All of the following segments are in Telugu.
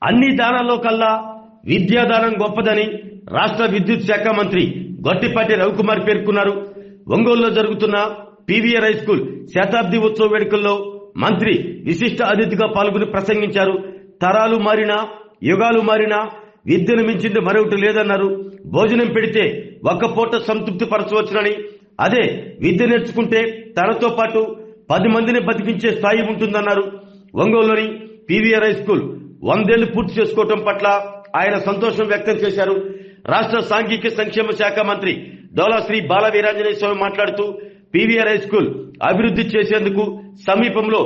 అన్ని దానాల్లో కల్లా విద్యాదానం గొప్పదని రాష్ట్ర విద్యుత్ శాఖ మంత్రి గొట్టిపాటి రవికుమార్ పేర్కొన్నారు. ఒంగోలులో జరుగుతున్న పీవీఆర్ హై స్కూల్ శతాబ్ది ఉత్సవ వేడుకల్లో మంత్రి విశిష్ట అతిథిగా పాల్గొని ప్రసంగించారు. తరాలు మారినా యుగాలు మారినా విద్యను మించింది మరొకటి లేదన్నారు. భోజనం పెడితే ఒక్క పూట సంతృప్తి పరచవచ్చునని, అదే విద్య నేర్చుకుంటే తనతో పాటు 10 మందిని బతికించే స్థాయి ఉంటుందన్నారు. ఒంగోలులోని పీవీఆర్ హై స్కూల్ 100 ఏళ్లు పూర్తి చేసుకోవడం పట్ల ఆయన సంతోషం వ్యక్తం చేశారు. రాష్ట్ర సాంఘిక సంక్షేమ శాఖ మంత్రి డోలాశ్రీ బాలవీరాంజనేయ స్వామి మాట్లాడుతూ పీవీఆర్ హై స్కూల్ అభివృద్ధి చేసేందుకు సమీపంలో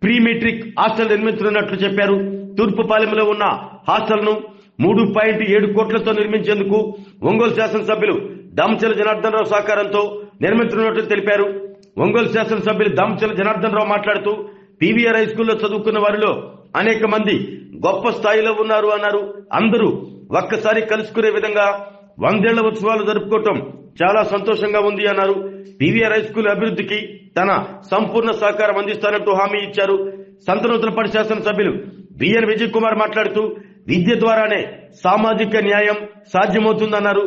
ప్రీ మెట్రిక్ హాస్టల్ నిర్మించనున్నట్లు చెప్పారు. తూర్పుపాలెంలో ఉన్న హాస్టల్ను 3.7 కోట్లతో నిర్మించేందుకు ఒంగోలు శాసనసభ్యులు దామచల జనార్దన్ రావు సహకారంతో నిర్మించనున్నట్లు తెలిపారు. ఒంగోలు శాసనసభ్యులు దామచల జనార్దన్ రావు మాట్లాడుతూ పీవీఆర్ హై స్కూల్లో చదువుకున్న వారిలో అనేక మంది గొప్ప స్థాయిలో ఉన్నారు అన్నారు. అందరూ ఒక్కసారి కలుసుకునే విధంగా 100 ఏళ్ల ఉత్సవాలు జరుపుకోవటం చాలా సంతోషంగా ఉంది అన్నారు. పీవీఆర్ హై స్కూల్ అభివృద్ధికి తన సంపూర్ణ సహకారం అందిస్తానంటూ హామీ ఇచ్చారు. సంతనూతలపాటి శాసనసభ్యులు బిఎన్ విజయ్ కుమార్ మాట్లాడుతూ విద్య ద్వారానే సామాజిక న్యాయం సాధ్యమవుతుందన్నారు.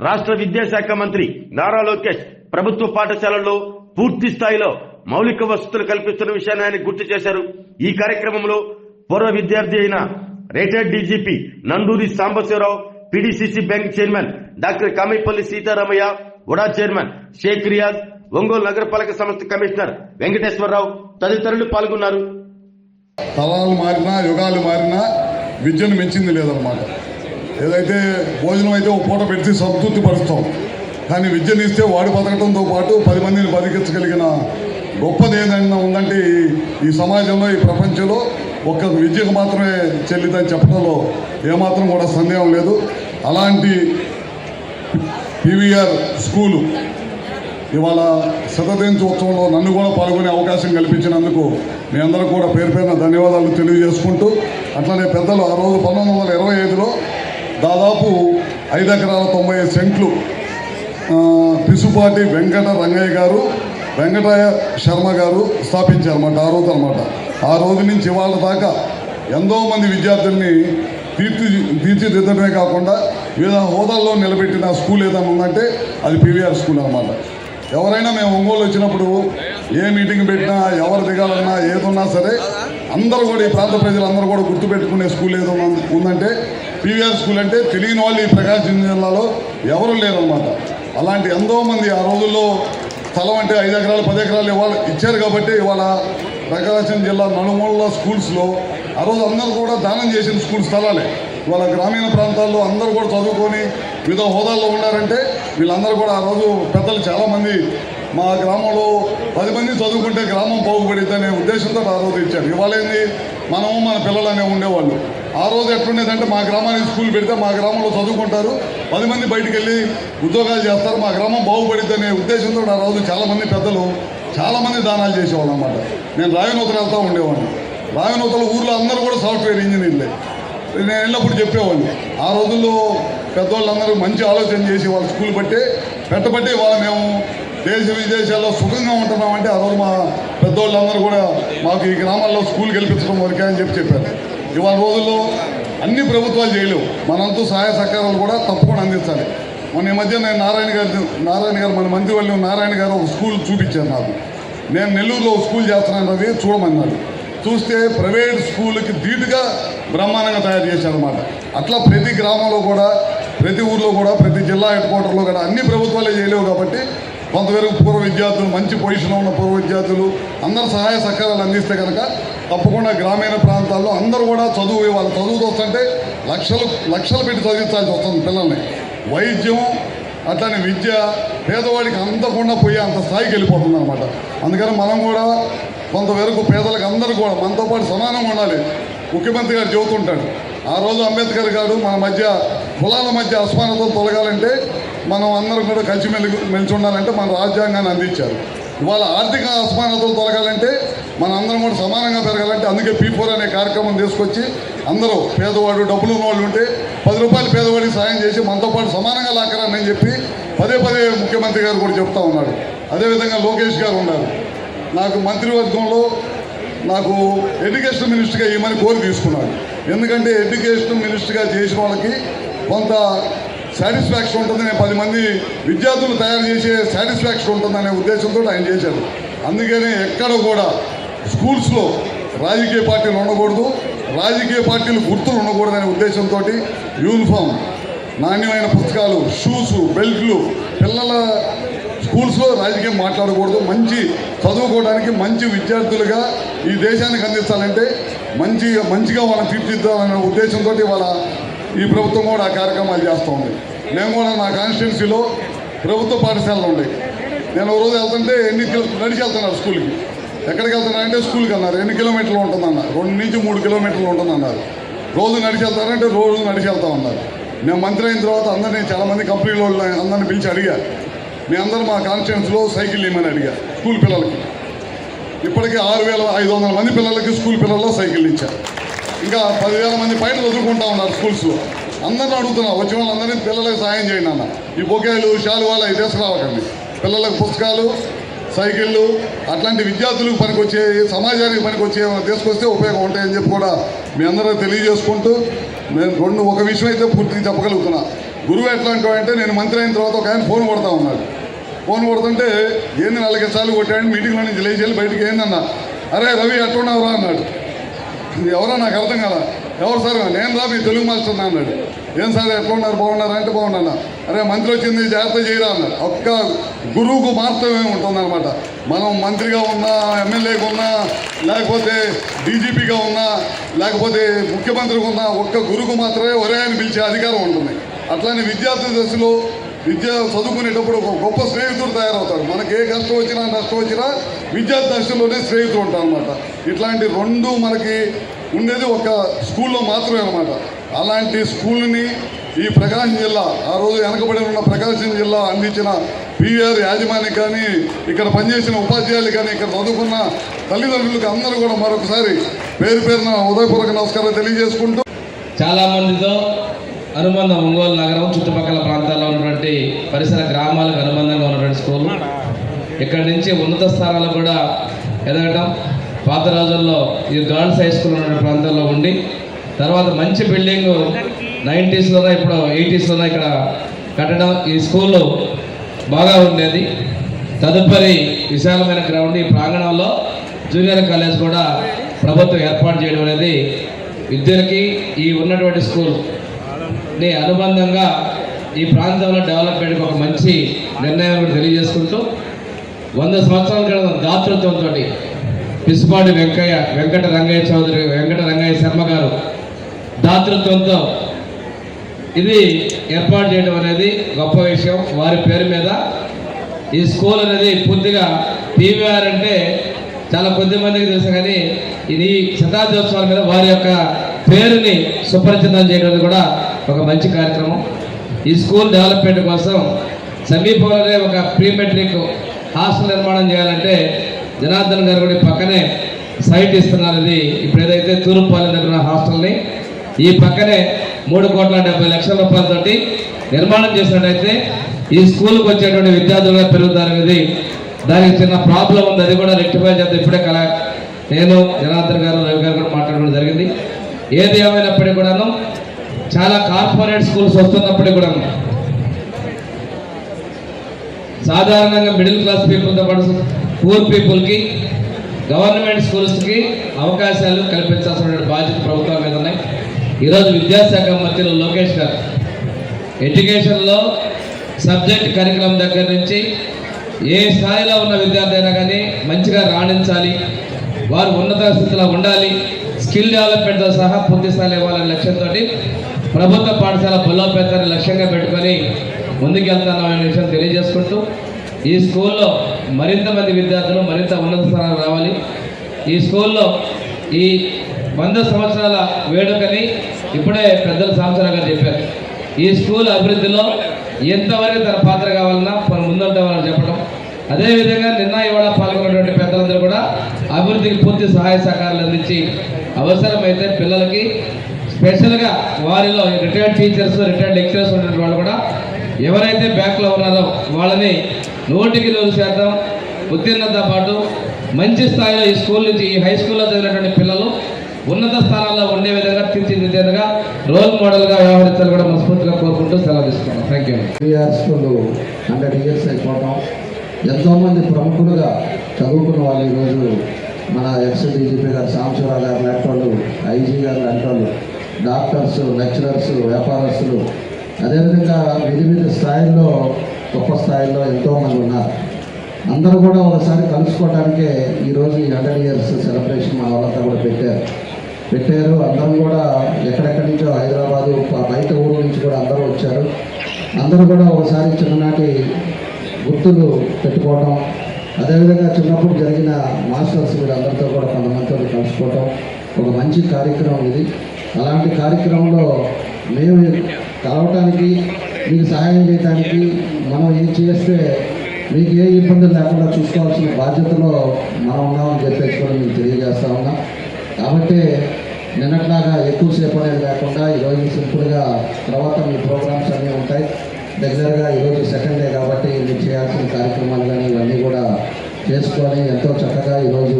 రాష్ట్ర విద్యాశాఖ మంత్రి నారా లోకేష్ ప్రభుత్వ పాఠశాలల్లో పూర్తి స్థాయిలో మౌలిక వసతులు కల్పిస్తున్న విషయాన్ని ఆయన గుర్తు చేశారు. ఈ కార్యక్రమంలో పూర్వ విద్యార్థి అయిన retired DGP Nanduri Sambasivarao, PDCC bank chairman doctor Kamaipalli Seetharamaiah, UDA chairman Sheikh Riyaz, Ongole నగరపాలక సంస్థ కమిషనర్ వెంకటేశ్వరరావు తదితరులు పాల్గొన్నారు. తరాలు మారినా యుగాలు మారినా విద్యను మించింది లేదన్నమాట. ఏదైతే భోజనం అయితే ఒక పూట పెడితే సంతృప్తి పరుస్తాం, కానీ విద్యను ఇస్తే వాడు బతకడంతో పాటు 10 మందిని బతికించగలిగిన గొప్పది ఏదైనా ఉందంటే ఈ సమాజంలో, ఈ ప్రపంచంలో ఒక్క విద్యకు మాత్రమే చెల్లిదని చెప్పడంలో ఏమాత్రం కూడా సందేహం లేదు. అలాంటి పీవీఆర్ స్కూలు ఇవాళ శతదినోత్సవంలో నన్ను కూడా పాల్గొనే అవకాశం కల్పించినందుకు మీ అందరూ కూడా పేరు పేరున ధన్యవాదాలు తెలియజేసుకుంటూ, అట్లనే పెద్దలు ఆ రోజు 1925లో దాదాపు 5 ఎకరాల 95 సెంట్లు పిసుపాటి వెంకట రంగయ్య గారు, వెంకటయ్య శర్మ గారు స్థాపించారన్నమాట. ఆ రోజు నుంచి ఇవాళ దాకా ఎంతో మంది విద్యార్థుల్ని తీర్చిదిద్దడమే కాకుండా వివిధ హోదాల్లో నిలబెట్టిన స్కూల్ ఏదైనా ఉందంటే అది పీవీఆర్ స్కూల్ అన్నమాట. ఎవరైనా మేము ఒంగోలు వచ్చినప్పుడు ఏ మీటింగ్ పెట్టినా, ఎవరు దిగాలన్నా, ఏదున్నా సరే అందరూ కూడా, ఈ ప్రాంత ప్రజలందరూ కూడా గుర్తుపెట్టుకునే స్కూల్ ఏదో ఉందంటే పీవీఆర్ స్కూల్. అంటే తెలియని వాళ్ళు ఈ ప్రకాశం జిల్లాలో ఎవరు లేరన్నమాట. అలాంటి ఎంతో మంది ఆ రోజుల్లో స్థలం అంటే 5 ఎకరాలు 10 ఎకరాలు ఇచ్చారు కాబట్టి ఇవాళ ప్రకాశం జిల్లా నలుమూలల స్కూల్స్లో ఆ రోజు అందరూ కూడా దానం చేసిన స్కూల్ స్థలాలే. ఇవాళ గ్రామీణ ప్రాంతాల్లో అందరూ కూడా చదువుకొని వివిధ హోదాల్లో ఉన్నారంటే వీళ్ళందరూ కూడా ఆ రోజు పెద్దలు చాలామంది మా గ్రామంలో 10 మంది చదువుకుంటే గ్రామం బాగుపడిద్ది అనే ఉద్దేశంతో ఆ రోజు ఇచ్చారు. ఇవాళ ఏంది, మనము మన పిల్లలు అనే ఉండేవాళ్ళు. ఆ రోజు ఎట్లుండేదంటే మా గ్రామానికి స్కూల్ పెడితే మా గ్రామంలో చదువుకుంటారు, 10 మంది బయటికి వెళ్ళి ఉద్యోగాలు చేస్తారు, మా గ్రామం బాగుపడిద్ది అనే ఉద్దేశంతో ఆ రోజు చాలామంది పెద్దలు చాలామంది దానాలు చేసేవాళ్ళు అన్నమాట. నేను రాయనూతలు వెళ్తూ ఉండేవాడిని. రాయనూతల ఊర్లో అందరూ కూడా సాఫ్ట్వేర్ ఇంజనీర్లే. నేను వెళ్ళినప్పుడు చెప్పేవాళ్ళు, ఆ రోజుల్లో పెద్దవాళ్ళందరూ మంచి ఆలోచన చేసి వాళ్ళ స్కూల్ పెట్టబట్టి ఇవాళ మేము దేశ విదేశాల్లో సుఖంగా ఉంటున్నామంటే ఆ రోజు మా పెద్దవాళ్ళందరూ కూడా మాకు ఈ గ్రామాల్లో స్కూల్ గెలిపించడం వరకే అని చెప్పారు. ఇవాళ రోజుల్లో అన్ని ప్రభుత్వాలు చేయలేవు, మనంతూ సహాయ సహకారాలు కూడా తప్పకుండా అందించాలి. మొన్న ఈ మధ్య నేను నారాయణ గారు మన మంత్రివర్యులు నారాయణ గారు ఒక స్కూల్ చూపించారు నాకు. నేను నెల్లూరులో ఒక స్కూల్ చేస్తున్నాను, అది చూడమన్నారు. చూస్తే ప్రైవేట్ స్కూల్కి ధీటుగా బ్రహ్మాండంగా తయారు చేశారన్నమాట. అట్లా ప్రతి గ్రామంలో కూడా, ప్రతి ఊర్లో కూడా, ప్రతి జిల్లా హెడ్ క్వార్టర్లో కూడా అన్ని ప్రభుత్వాలే చేయలేవు కాబట్టి కొంతవరకు పూర్వ విద్యార్థులు, మంచి పొజిషన్లో ఉన్న పూర్వ విద్యార్థులు అందరూ సహాయ సహకారాలు అందిస్తే కనుక తప్పకుండా గ్రామీణ ప్రాంతాల్లో అందరూ కూడా వాళ్ళ చదువుతూ వస్తుంటే లక్షలు పెట్టి చదివించాల్సి వస్తుంది పిల్లల్ని. వైద్యం అట్లనే విద్య పేదవాడికి అందకుండా పోయి అంత స్థాయికి వెళ్ళిపోతుంది అనమాట. అందుకని మనం కూడా కొంతవరకు పేదలకు అందరూ కూడా మనతో పాటు సమానంగా ఉండాలి. ముఖ్యమంత్రి గారు చెబుతుంటాడు, ఆ రోజు అంబేద్కర్ గారు మన మధ్య కులాల మధ్య అసమానతలు తొలగాలంటే మనం అందరం కూడా కలిసిమెలిసి ఉండాలంటే మన రాజ్యాంగాన్ని అందించారు. ఇవాళ ఆర్థిక అసమానతలు తొలగాలంటే మన అందరం కూడా సమానంగా పెరగాలంటే అందుకే P4 అనే కార్యక్రమం తీసుకొచ్చి అందరూ పేదవాడు, డబ్బులు ఉన్నవాళ్ళు ఉంటే 10 రూపాయలు పేదవాడికి సాయం చేసి మనతో పాటు సమానంగా లాక్కరాని అని చెప్పి పదే ముఖ్యమంత్రి గారు కూడా చెప్తా ఉన్నాడు. అదేవిధంగా లోకేష్ గారు ఉన్నారు. నాకు మంత్రివర్గంలో నాకు ఎడ్యుకేషన్ మినిస్టర్గా ఇవ్వమని కోరి తీసుకున్నాడు. ఎందుకంటే ఎడ్యుకేషన్ మినిస్టర్గా చేసిన వాళ్ళకి కొంత సాటిస్ఫాక్షన్ ఉంటుంది. నేను 10 మంది విద్యార్థులు తయారు చేసే సాటిస్ఫాక్షన్ ఉంటుందనే ఉద్దేశంతో ఆయన చేశారు. అందుకనే ఎక్కడ కూడా స్కూల్స్లో రాజకీయ పార్టీలు ఉండకూడదు, రాజకీయ పార్టీలు గుర్తులు ఉండకూడదనే ఉద్దేశంతో యూనిఫామ్, నాణ్యమైన పుస్తకాలు, షూస్, బెల్ట్లు, పిల్లల స్కూల్స్లో రాజకీయం మాట్లాడకూడదు. మంచి చదువుకోవడానికి మంచి విద్యార్థులుగా ఈ దేశానికి అందించాలంటే మంచిగా వాళ్ళని తీర్చిదిద్దాలనే ఉద్దేశంతో వాళ్ళ ఈ ప్రభుత్వం కూడా ఆ కార్యక్రమాలు చేస్తూ ఉంది. నేను కూడా నా కాన్స్టిట్యున్సీలో ప్రభుత్వ పాఠశాలలు ఉన్నాయి. నేను ఒక రోజు వెళ్తుంటే నడిచి వెళ్తున్నారు స్కూల్కి. ఎక్కడికి వెళ్తున్నారంటే స్కూల్కి అన్నారు. ఎన్ని కిలోమీటర్లు ఉంటుందన్నారు. 2 నుంచి 3 కిలోమీటర్లు ఉంటుందన్నారు. రోజు నడిచి వెళ్తారంటే రోజు నడిచి వెళ్తా ఉన్నారు. నేను మంత్రి అయిన తర్వాత అందరినీ చాలామంది కంపెనీ వాళ్ళు అందరిని పిలిచి అడిగా, మీ అందరూ మా కాన్స్టిట్యున్సీలో సైకిల్ ఇవ్వమని అడిగా స్కూల్ పిల్లలకి. ఇప్పటికీ 6,500 మంది పిల్లలకి స్కూల్ పిల్లల్లో సైకిల్ ఇచ్చారు. ఇంకా 10,000 మంది పైన చదువుకుంటా ఉన్నారు స్కూల్స్లో. అందరిని అడుగుతున్నా, వచ్చే వాళ్ళందరినీ పిల్లలకు సాయం చేయండి అన్న. ఈ బొకేలు, శాలువాలు అవి తీసుకురావకండి. పిల్లలకు పుస్తకాలు, సైకిళ్ళు అట్లాంటి విద్యార్థులకు పనికొచ్చే, సమాజానికి పనికొచ్చే తీసుకొస్తే ఉపయోగం ఉంటాయని చెప్పి కూడా మీ అందరూ తెలియజేసుకుంటూ, నేను ఒక విషయం అయితే పూర్తిగా చెప్పగలుగుతున్నా. గురువు ఎట్లాంటి అంటే, నేను మంత్రి అయిన తర్వాత ఒక ఆయన ఫోన్ కొడతా ఉన్నాడు. ఫోన్ కొడుతుంటే ఏంది 4 సార్లు కొట్టాడు. మీటింగ్లో నుంచి లేచి వెళ్ళి బయటికి ఏందన్నా, అరే రవి ఎట్టున్నావురా అన్నాడు. ఎవరో నాకు అర్థం కదా. ఎవరు సార్? నేను రా మీ తెలుగు మాస్టర్ అన్నాడు. ఏం సార్ ఎట్లున్నారు, బాగున్నారా అంటే బాగున్నా. అరే మంత్రి వచ్చింది జాగ్రత్త చేయరా అన్నాడు. ఒక్క గురువుకు మాత్రమే ఉంటుందన్నమాట. మనం మంత్రిగా ఉన్నా, ఎమ్మెల్యేగా ఉన్నా, లేకపోతే డీజీపీగా ఉన్నా, లేకపోతే ముఖ్యమంత్రిగా ఉన్నా, ఒక్క గురువుకు మాత్రమే ఒరే అని పిలిచే అధికారం ఉంటుంది. అట్లానే విద్యార్థి దశలో చదువుకునేటప్పుడు ఒక గొప్ప స్నేహితుడు తయారవుతాడు. మనకి ఏ కష్టం వచ్చినా నష్టం వచ్చినా విద్యార్థి దశలోనే స్నేహితుడు ఉంటాడు అనమాట. ఇట్లాంటి 2 మనకి ఉండేది ఒక స్కూల్లో మాత్రమే అనమాట. అలాంటి స్కూల్ని ఈ ప్రకాశం జిల్లా, ఆ రోజు వెనకబడి ఉన్న ప్రకాశం జిల్లా అందించిన పిఆర్ యాజమాన్యం కానీ, ఇక్కడ పనిచేసిన ఉపాధ్యాయులు కానీ, ఇక్కడ చదువుకున్న తల్లిదండ్రులకు అందరూ కూడా మరొకసారి పేరున ఉదయపూర్వక నమస్కారాలు తెలియజేసుకుంటూ, చాలా మందితో అనుబంధం, ఒంగోలు నగరం చుట్టుపక్కల ప్రాంతాల్లో ఉన్నటువంటి పరిసర గ్రామాలకు అనుబంధంగా ఉన్నటువంటి స్కూల్. ఇక్కడి నుంచి ఉన్నత స్థానాలు కూడా ఎదగటం, పాత రోజుల్లో ఈ గర్ల్స్ హై స్కూల్ ఉన్న ప్రాంతాల్లో ఉండి, తర్వాత మంచి బిల్డింగ్ 90s ఇప్పుడు 80s ఇక్కడ కట్టడం. ఈ స్కూలు బాగా ఉండేది. తదుపరి విశాలమైన గ్రౌండ్, ఈ ప్రాంగణంలో జూనియర్ కాలేజ్ కూడా ప్రభుత్వం ఏర్పాటు చేయడం అనేది విద్యులకి ఈ ఉన్నటువంటి స్కూల్ని అనుబంధంగా ఈ ప్రాంతంలో డెవలప్మెంట్కి ఒక మంచి నిర్ణయం కూడా తెలియజేసుకుంటూ, 100 సంవత్సరాల క్రితం దాతృత్వంతో పిసిపాటి వెంకట రంగయ్య శర్మ గారు దాతృత్వంతో ఇది ఏర్పాటు చేయడం అనేది గొప్ప విషయం. వారి పేరు మీద ఈ స్కూల్ అనేది పూర్తిగా పీవీఆర్ అంటే చాలా కొద్ది మందికి తెలుసు, కానీ ఇది శతాబ్దోత్సవాల మీద వారి యొక్క పేరుని సుపరిచితం చేయడం కూడా ఒక మంచి కార్యక్రమం. ఈ స్కూల్ డెవలప్మెంట్ కోసం సమీపంలోనే ఒక ప్రీ మెట్రిక్ హాస్టల్ నిర్మాణం చేయాలంటే జనార్దన్ గారు కూడా పక్కనే సైట్ ఇస్తున్నారు. ఇది ఇప్పుడు ఏదైతే తూర్పుపాలెం దగ్గర ఉన్న హాస్టల్ని ఈ పక్కనే 3,70,00,000 రూపాయలతోటి నిర్మాణం చేసినట్టయితే ఈ స్కూల్కి వచ్చేటువంటి విద్యార్థులుగా పెరుగుతారనేది, దానికి చిన్న ప్రాబ్లం ఉంది, అది కూడా రెక్టిఫై చేద్దాం. ఇప్పుడే నేను జనార్దన్ గారు, రవి గారు కూడా మాట్లాడడం జరిగింది. ఏది ఏమైనప్పటికీ కూడాను చాలా కార్పొరేట్ స్కూల్స్ వస్తున్నప్పటికీ కూడా సాధారణంగా మిడిల్ క్లాస్ పీపుల్తో పాటు పూర్ పీపుల్కి గవర్నమెంట్ స్కూల్స్కి అవకాశాలు కల్పించాల్సిన బాధ్యత ప్రభుత్వం మీద ఉన్నాయి. ఈరోజు విద్యాశాఖ మంత్రులు లోకేష్ గారు ఎడ్యుకేషన్లో సబ్జెక్ట్ కరికులం దగ్గర నుంచి ఏ స్థాయిలో ఉన్న విద్యార్థి అయినా కానీ మంచిగా రాణించాలి, వారు ఉన్నత స్థితిలో ఉండాలి, స్కిల్ డెవలప్మెంట్తో సహా పూర్తి స్థాయిలో ఇవ్వాలనే లక్ష్యంతో ప్రభుత్వ పాఠశాల బలోపేతాన్ని లక్ష్యంగా పెట్టుకొని ముందుకెళ్తానన్న విషయం తెలియజేసుకుంటూ, ఈ స్కూల్లో మరింత మంది విద్యార్థులు మరింత ఉన్నత స్థానాలు రావాలి. ఈ స్కూల్లో ఈ 100 సంవత్సరాల వేడుకని ఇప్పుడే పెద్దల సంవత్సరాలుగా చెప్పారు. ఈ స్కూల్ అభివృద్ధిలో ఎంతవరకు తన పాత్ర కావాలన్నా మనం ముందుంటామని చెప్పడం, అదేవిధంగా నిన్న ఇవాళ పాల్గొన్నటువంటి పెద్దలందరూ కూడా అభివృద్ధికి పూర్తి సహాయ సహకారాలు అందించి అవసరమైతే పిల్లలకి స్పెషల్గా వారిలో రిటైర్డ్ టీచర్స్, రిటైర్డ్ లెక్చరర్స్ ఉన్న వాళ్ళు కూడా ఎవరైతే బ్యాక్లో ఉన్నారో వాళ్ళని 100% ఉత్తీర్ణతతో పాటు మంచి స్థాయిలో ఈ స్కూల్ నుంచి, ఈ హై స్కూల్లో చదివినటువంటి పిల్లలు ఉన్నత స్థానాల్లో ఉండే విధంగా తీర్చిదిద్దేందుగా రోల్ మోడల్గా వ్యవహరించాలని కూడా మనస్ఫూర్తిగా కోరుకుంటూ సెలవు తీసుకున్నాను. Thank you. PVR school 100 years అయిపోవటం, ఎంతోమంది ప్రముఖులుగా చదువుకున్న వాళ్ళు ఈరోజు మన ఎక్స్-డీజీపీ గారు సాంబశివరావు గారు లాంటి వాళ్ళు, ఐజీ గారు లాంటి వాళ్ళు, డాక్టర్స్, లెక్చరర్స్, వ్యాపారస్తులు, అదేవిధంగా వివిధ స్థాయిల్లో గొప్ప స్థాయిల్లో ఎంతోమంది ఉన్నారు. అందరూ కూడా ఒకసారి కలుసుకోవడానికే ఈరోజు ఈ 100 years సెలబ్రేషన్ మన వాళ్ళంతా కూడా పెట్టారు. అందరం కూడా ఎక్కడెక్కడి నుంచో హైదరాబాదు, బయట ఊరు నుంచి కూడా అందరూ వచ్చారు. అందరూ కూడా ఒకసారి చిన్ననాటి గుర్తులు పెట్టుకోవడం, అదేవిధంగా చిన్నప్పుడు జరిగిన మాస్టర్స్ కూడా అందరితో కూడా కొంతమందితో కలుసుకోవడం ఒక మంచి కార్యక్రమం ఇది. అలాంటి కార్యక్రమంలో మేము కలవటానికి, మీకు సహాయం చేయడానికి, మనం ఏం చేస్తే మీకు ఏ ఇబ్బందులు లేకుండా చూసుకోవాల్సిన బాధ్యతలో మనం ఉన్నామని చెప్పేసి కూడా మీకు తెలియజేస్తా ఉన్నాం. కాబట్టి నిన్నట్లాగా ఎక్కువసేపు అనేది లేకుండా ఈరోజు సింపుల్గా తర్వాత మీ ప్రోగ్రామ్స్ అన్నీ ఉంటాయి. రెగ్యులర్గా ఈరోజు సెకండ్ డే కాబట్టి మీరు చేయాల్సిన కార్యక్రమాలు కానీ ఇవన్నీ కూడా చేసుకొని ఎంతో చక్కగా ఈరోజు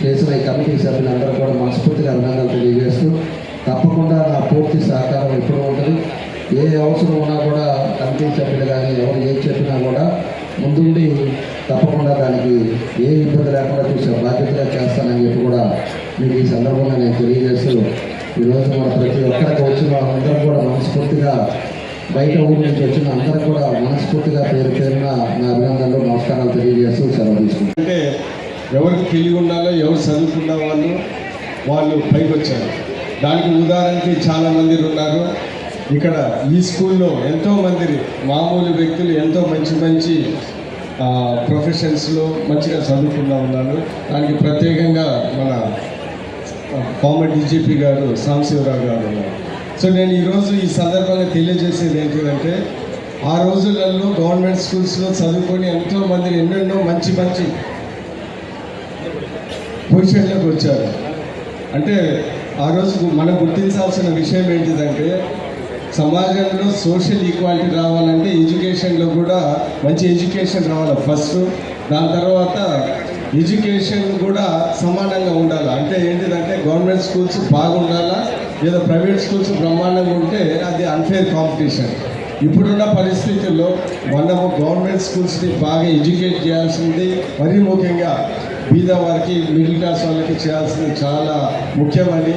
చేసిన ఈ కమిటీ సభ్యులందరూ కూడా మనస్ఫూర్తిగా అభినందనలు తెలియజేస్తూ, తప్పకుండా నా పూర్తి సహకారం ఎప్పుడు ఉంటుంది. ఏ అవసరం ఉన్నా కూడా కమిటీ సభ్యులు కానీ ఎవరు ఏం చెప్పినా కూడా ముందుండి తప్పకుండా దానికి ఏ ఇబ్బంది లేకుండా చూసే బాధ్యతగా చేస్తానని చెప్పి కూడా మీకు ఈ సందర్భంగా నేను తెలియజేస్తూ, ఈరోజు మన ప్రతి ఒక్కరికి వచ్చిన అందరం కూడా మనస్ఫూర్తిగా, బయట ఊరి నుంచి వచ్చిన అందరూ కూడా మనస్ఫూర్తిగా పేరున నా అభినందనలు, నమస్కారాలు తెలియజేస్తూ సెలవు తీసుకుంటాను. అంటే ఎవరికి తెలివి ఉండాలో, ఎవరు చదువుకున్న వాళ్ళు పైకి వచ్చారు. దానికి ఉదాహరణకి చాలామంది ఉన్నారు. ఇక్కడ ఈ స్కూల్లో ఎంతోమంది మామూలు వ్యక్తులు ఎంతో మంచి ప్రొఫెషన్స్లో మంచిగా చదువుకున్నా ఉన్నారు. దానికి ప్రత్యేకంగా మన ఫార్మర్ డీజీపీ గారు సాంబశివరావు గారు ఉన్నారు. సో నేను ఈరోజు ఈ సందర్భంగా తెలియజేసేది ఏంటిదంటే, ఆ రోజులలో గవర్నమెంట్ స్కూల్స్లో చదువుకొని ఎంతోమంది ఎన్నెన్నో మంచి పొజిషన్లోకి వచ్చారు. అంటే ఆ రోజు మనం గుర్తించాల్సిన విషయం ఏంటిదంటే, సమాజంలో సోషల్ ఈక్వాలిటీ రావాలంటే ఎడ్యుకేషన్లో కూడా మంచి ఎడ్యుకేషన్ రావాలి ఫస్ట్. దాని తర్వాత ఎడ్యుకేషన్ కూడా సమానంగా ఉండాలి. అంటే ఏంటిదంటే గవర్నమెంట్ స్కూల్స్ బాగుండాలా, లేదా ప్రైవేట్ స్కూల్స్ బ్రహ్మాండంగా ఉంటే అది అన్ఫేర్ కాంపిటీషన్. ఇప్పుడున్న పరిస్థితుల్లో మనము గవర్నమెంట్ స్కూల్స్ని బాగా ఎడ్యుకేట్ చేయాల్సింది, మరీ ముఖ్యంగా బీద వారికి, మిడిల్ క్లాస్ వాళ్ళకి చేయాల్సింది చాలా ముఖ్యమని.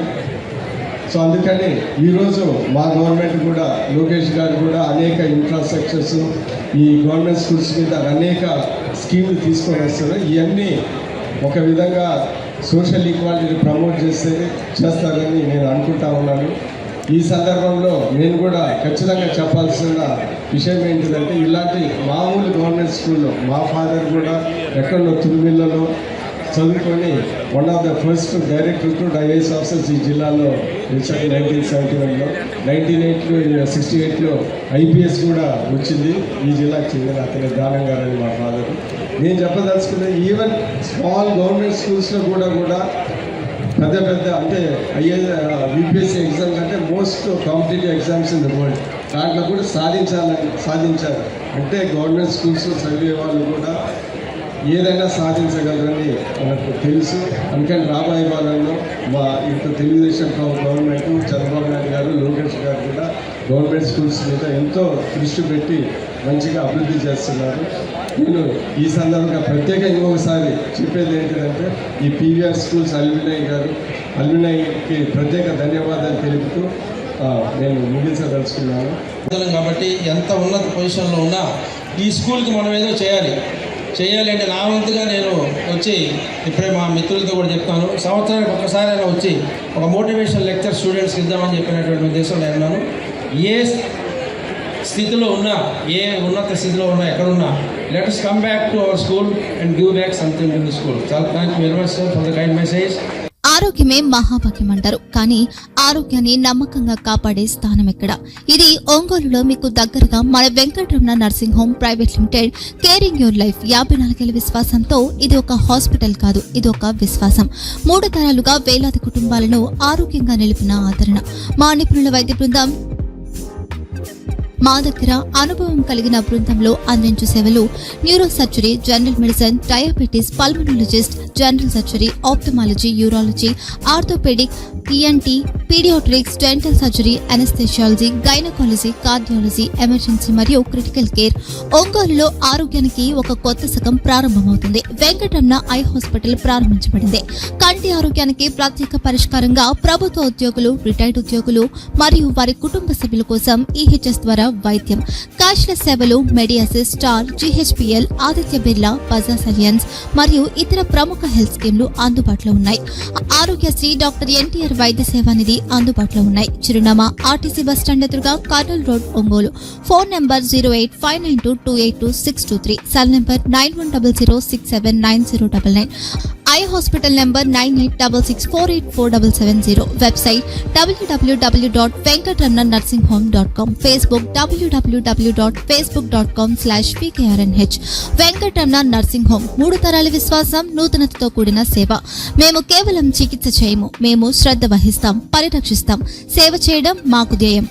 సో అందుకని ఈరోజు మా గవర్నమెంట్ కూడా, లోకేష్ గారు కూడా అనేక ఇన్ఫ్రాస్ట్రక్చర్స్ ఈ గవర్నమెంట్ స్కూల్స్ మీద అనేక స్కీములు తీసుకొని వస్తారు. ఇవన్నీ ఒక విధంగా సోషల్ ఈక్వాలిటీని ప్రమోట్ చేస్తారని నేను అనుకుంటా ఉన్నాను. ఈ సందర్భంలో నేను కూడా ఖచ్చితంగా చెప్పాల్సిన విషయం ఏంటిదంటే, ఇలాంటి మామూలు గవర్నమెంట్ స్కూల్లో మా ఫాదర్ కూడా ఎక్కడో తుర్మిల్లలో చదువుకొని one of the first direct recruit IAS officers ఈ జిల్లాలో 1971లో, 1968లో ఐపీఎస్ కూడా వచ్చింది. ఈ జిల్లాకు చెందిన అతని దానం గారని మా ఫాదర్. నేను చెప్పదలుచుకున్నది, ఈవెన్ స్మాల్ గవర్నమెంట్ స్కూల్స్లో కూడా పెద్ద అంటే యూపీఎస్సీ ఎగ్జామ్స్ అంటే most competitive exams in the world, దాంట్లో కూడా సాధించారు. అంటే గవర్నమెంట్ స్కూల్స్లో చదివే వాళ్ళు కూడా ఏదైనా సాధించగలరని మనకు తెలుసు. అందుకని రాబోయే కాలంలో మా ఇంత తెలుగుదేశం గవర్నమెంట్, చంద్రబాబు నాయుడు గారు, లోకేష్ గారు కూడా గవర్నమెంట్ స్కూల్స్ మీద ఎంతో దృష్టి పెట్టి మంచిగా అభివృద్ధి చేస్తున్నారు. నేను ఈ సందర్భంగా ప్రత్యేకంగా ఇంకొకసారి చెప్పేది ఏంటంటే, ఈ పీవీఆర్ స్కూల్స్ అల్యూమినైకి ప్రత్యేక ధన్యవాదాలు తెలుపుతూ నేను ముగించదలుచుకున్నాను. కాబట్టి ఎంత ఉన్నత పొజిషన్లో ఉన్నా ఈ స్కూల్కి మనం ఏదో చేయాలి అంటే నా వంతుగా నేను వచ్చి ఇప్పుడే మా మిత్రులతో కూడా చెప్తాను, సంవత్సరానికి ఒక్కసారి అయినా వచ్చి ఒక మోటివేషన్ లెక్చర్ స్టూడెంట్స్కి ఇద్దామని చెప్పినటువంటి ఉద్దేశంలో ఉన్నాను. ఏ స్థితిలో ఉన్నా, ఏ ఉన్నత స్థితిలో ఉన్నా, ఎక్కడున్నా, let us come back to our school and give back something to the school. Thank you very much sir for the kind message. ఆరోగ్యమే మహాభాగ్యం అంటారు, కానీ ఆరోగ్యాన్ని నమ్మకంగా కాపాడే స్థానం ఎక్కడ? ఇది ఒంగోలులో మీకు దగ్గరగా మన Venkataramana nursing home private limited, caring your life 54 విశ్వాసంతో ఇది ఒక హాస్పిటల్ కాదు, ఇది ఒక విశ్వాసం. 3 తరాలుగా వేలాది కుటుంబాలను ఆరోగ్యంగా నిలిపిన ఆదరణ. మా నిపుణుల వైద్య బృందం మా దగ్గర అనుభవం కలిగిన బృందంలో అందించే సేవలు neuro surgery, general medicine, diabetes, pulmonologist, general surgery, ophthalmology, urology, orthopedic, ENT, pediatrics, dental surgery, anesthesiology, gynaecology, cardiology, emergency మరియు క్రిటికల్ కేర్. ఒంగోలులో ఆరోగ్యానికి ఒక కొత్త శకం ప్రారంభమవుతుంది. వెంకటరమణ ఐ హాస్పిటల్ ప్రారంభించబడింది. కంటి ఆరోగ్యానికి ప్రత్యేక పరిష్కారంగా ప్రభుత్వ ఉద్యోగులు, రిటైర్డ్ ఉద్యోగులు మరియు వారి కుటుంబ సభ్యుల కోసం EHS ద్వారా వైద్యం, క్యాష్లెస్ సేవలు, Medi Assist, Star, GHPL, Aditya Birla, Bajaj Allianz మరియు ఇతర ప్రముఖ హెల్త్ స్కీమ్లు అందుబాటులో ఉన్నాయి. ఆరోగ్యశ్రీ, డాక్టర్ NTR వైద్య సేవా నిధి అందుబాటులో ఉన్నాయి. చిరునామా RTC బస్టాండ్ ఎదురుగా, Kurnool road, Ongole. Phone number 08592282623, cell number 9100679099. Eye hospital number 9866484770. Website www.venkatramannursing.com. Facebook www.facebook.com/VKRNH. Venkataramana nursing home, 3 తరాల విశ్వాసం, నూతనతతో కూడిన సేవ. మేము కేవలం చికిత్స చేయము, మేము శ్రద్ధ వహిస్తాం, పరిరక్షిస్తాం. సేవ చేయడం మాకు ధ్యేయం.